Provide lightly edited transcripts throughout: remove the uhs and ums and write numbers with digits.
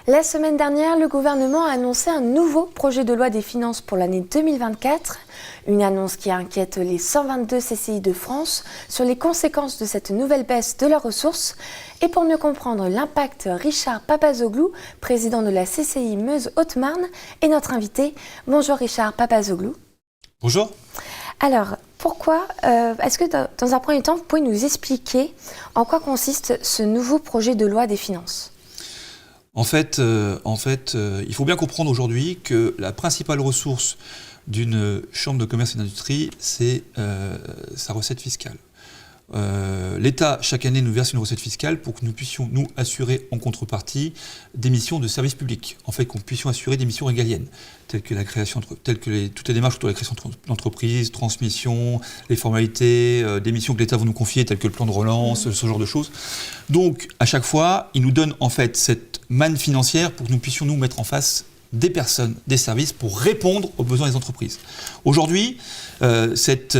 La semaine dernière, le gouvernement a annoncé un nouveau projet de loi des finances pour l'année 2024. Une annonce qui inquiète les 122 CCI de France sur les conséquences de cette nouvelle baisse de leurs ressources. Et pour mieux comprendre l'impact, Richard Papazoglou, président de la CCI Meuse-Haute-Marne, est notre invité. Bonjour Richard Papazoglou. Bonjour. Alors, pourquoi est-ce que dans un premier temps, vous pouvez nous expliquer en quoi consiste ce nouveau projet de loi des finances ? En fait, il faut bien comprendre aujourd'hui que la principale ressource d'une chambre de commerce et d'industrie, c'est sa recette fiscale. L'État, chaque année, nous verse une recette fiscale pour que nous puissions, nous, assurer en contrepartie des missions de service public. En fait, qu'on puissions assurer des missions régaliennes, telles que toutes les démarches autour de la création d'entreprises, transmission, les formalités, des missions que l'État va nous confier, telles que le plan de relance, ce genre de choses. Donc, à chaque fois, il nous donne, en fait, cette manne financière pour que nous puissions nous mettre en face des personnes, des services pour répondre aux besoins des entreprises. Aujourd'hui, cette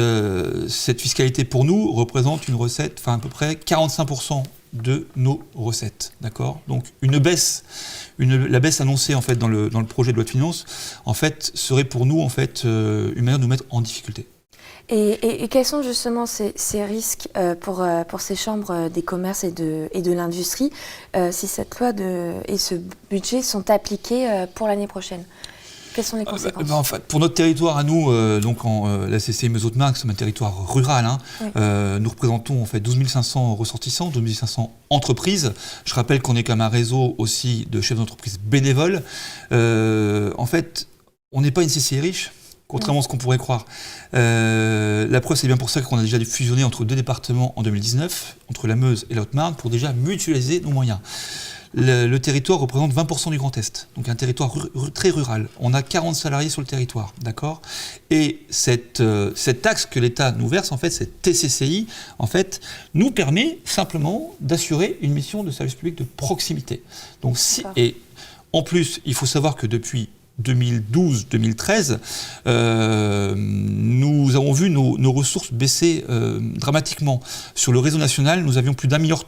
fiscalité pour nous représente une recette, à peu près 45% de nos recettes, d'accord ? Donc la baisse annoncée en fait dans le projet de loi de finances, en fait, serait pour nous en fait une manière de nous mettre en difficulté. Et quels sont justement ces risques pour ces chambres des commerces et de l'industrie si cette loi et ce budget sont appliqués pour l'année prochaine ? Quelles sont les conséquences ? En fait, pour notre territoire à nous, la CCI Meuse-Haute-Marne, c'est un territoire rural. Oui. Nous représentons en fait 12 500 ressortissants, 12 500 entreprises. Je rappelle qu'on est comme un réseau aussi de chefs d'entreprise bénévoles. En fait, on n'est pas une CCI riche. Contrairement à ce qu'on pourrait croire. La preuve, c'est bien pour ça qu'on a déjà fusionné entre deux départements en 2019, entre la Meuse et la Haute-Marne, pour déjà mutualiser nos moyens. Le territoire représente 20% du Grand Est, donc un territoire très rural. On a 40 salariés sur le territoire, d'accord ? Et cette taxe que l'État nous verse, en fait, cette TCCI, en fait, nous permet simplement d'assurer une mission de service public de proximité. Donc, et en plus, il faut savoir que depuis 2012-2013, nous avons vu nos ressources baisser dramatiquement. Sur le réseau national, nous avions plus d'1,3 milliard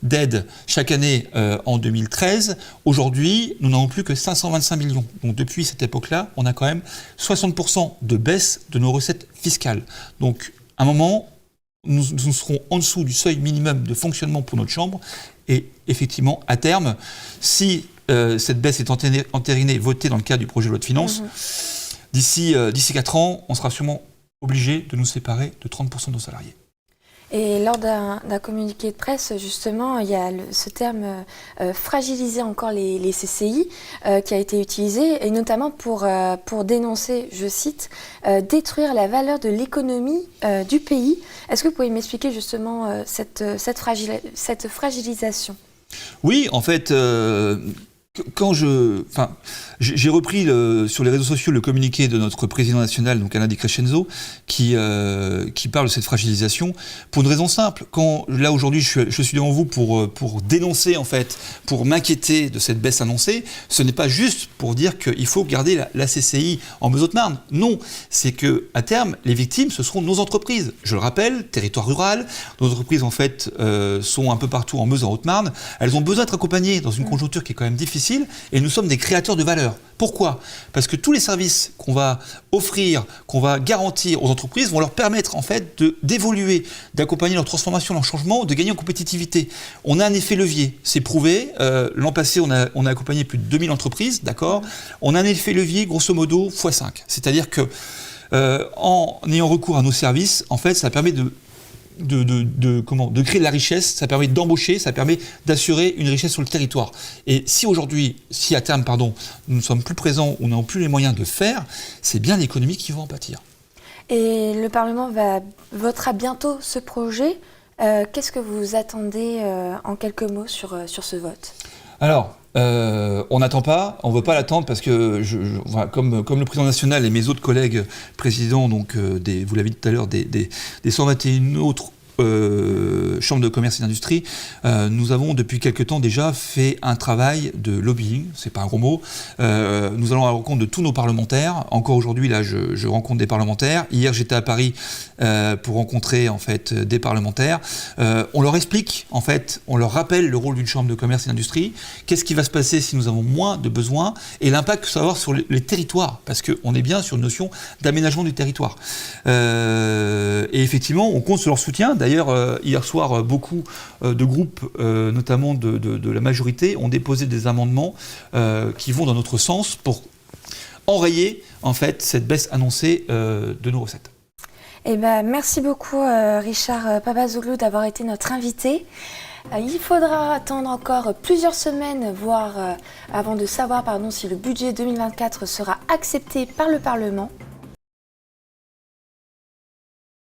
d'aides chaque année en 2013. Aujourd'hui, nous n'avons plus que 525 millions. Donc depuis cette époque-là, on a quand même 60% de baisse de nos recettes fiscales. Donc à un moment, nous serons en dessous du seuil minimum de fonctionnement pour notre chambre. Et effectivement, à terme, si cette baisse est entérinée, votée dans le cadre du projet de loi de finances, d'ici 4 ans, on sera sûrement obligé de nous séparer de 30% de nos salariés. Et lors d'un communiqué de presse, justement, il y a ce terme fragiliser encore les CCI qui a été utilisé, et notamment pour dénoncer, je cite, détruire la valeur de l'économie du pays. Est-ce que vous pouvez m'expliquer justement cette fragilisation ? Oui, en fait, quand j'ai repris sur les réseaux sociaux le communiqué de notre président national, donc Alain Di Crescenzo, qui parle de cette fragilisation pour une raison simple. Quand là aujourd'hui je suis devant vous pour dénoncer en fait, pour m'inquiéter de cette baisse annoncée, ce n'est pas juste pour dire qu'il faut garder la CCI en Meuse-Haute-Marne. Non, c'est que à terme les victimes ce seront nos entreprises. Je le rappelle, territoire rural, nos entreprises en fait sont un peu partout en Meuse, en Haute-Marne. Elles ont besoin d'être accompagnées dans une conjoncture qui est quand même difficile. Et nous sommes des créateurs de valeur. Pourquoi ? Parce que tous les services qu'on va offrir, qu'on va garantir aux entreprises vont leur permettre en fait d'évoluer, d'accompagner leur transformation, leur changement, de gagner en compétitivité. On a un effet levier, c'est prouvé. L'an passé, on a accompagné plus de 2000 entreprises, d'accord ? On a un effet levier grosso modo x5. C'est-à-dire que en ayant recours à nos services, en fait, ça permet de créer de la richesse, ça permet d'embaucher, ça permet d'assurer une richesse sur le territoire. Et si à terme, nous ne sommes plus présents, ou n'avons plus les moyens de le faire, c'est bien l'économie qui va en pâtir. Et le Parlement votera bientôt ce projet. Qu'est-ce que vous attendez en quelques mots sur ce vote ? Alors, on n'attend pas, on ne veut pas l'attendre parce que, comme le président national et mes autres collègues présidents, donc vous l'avez dit tout à l'heure, des 121 autres Chambre de commerce et d'industrie, nous avons depuis quelque temps déjà fait un travail de lobbying, c'est pas un gros mot. Nous allons à la rencontre de tous nos parlementaires. Encore aujourd'hui, là, je rencontre des parlementaires. Hier, j'étais à Paris pour rencontrer en fait des parlementaires. On leur explique, en fait, on leur rappelle le rôle d'une chambre de commerce et d'industrie. Qu'est-ce qui va se passer si nous avons moins de besoins et l'impact que ça va avoir sur les territoires, parce qu'on est bien sur une notion d'aménagement du territoire. Et effectivement, on compte sur leur soutien. D'ailleurs, hier soir, beaucoup de groupes, notamment de la majorité, ont déposé des amendements qui vont dans notre sens pour enrayer en fait cette baisse annoncée de nos recettes. Eh ben, merci beaucoup Richard Papazoglou d'avoir été notre invité. Il faudra attendre encore plusieurs semaines, voire avant de savoir si le budget 2024 sera accepté par le Parlement.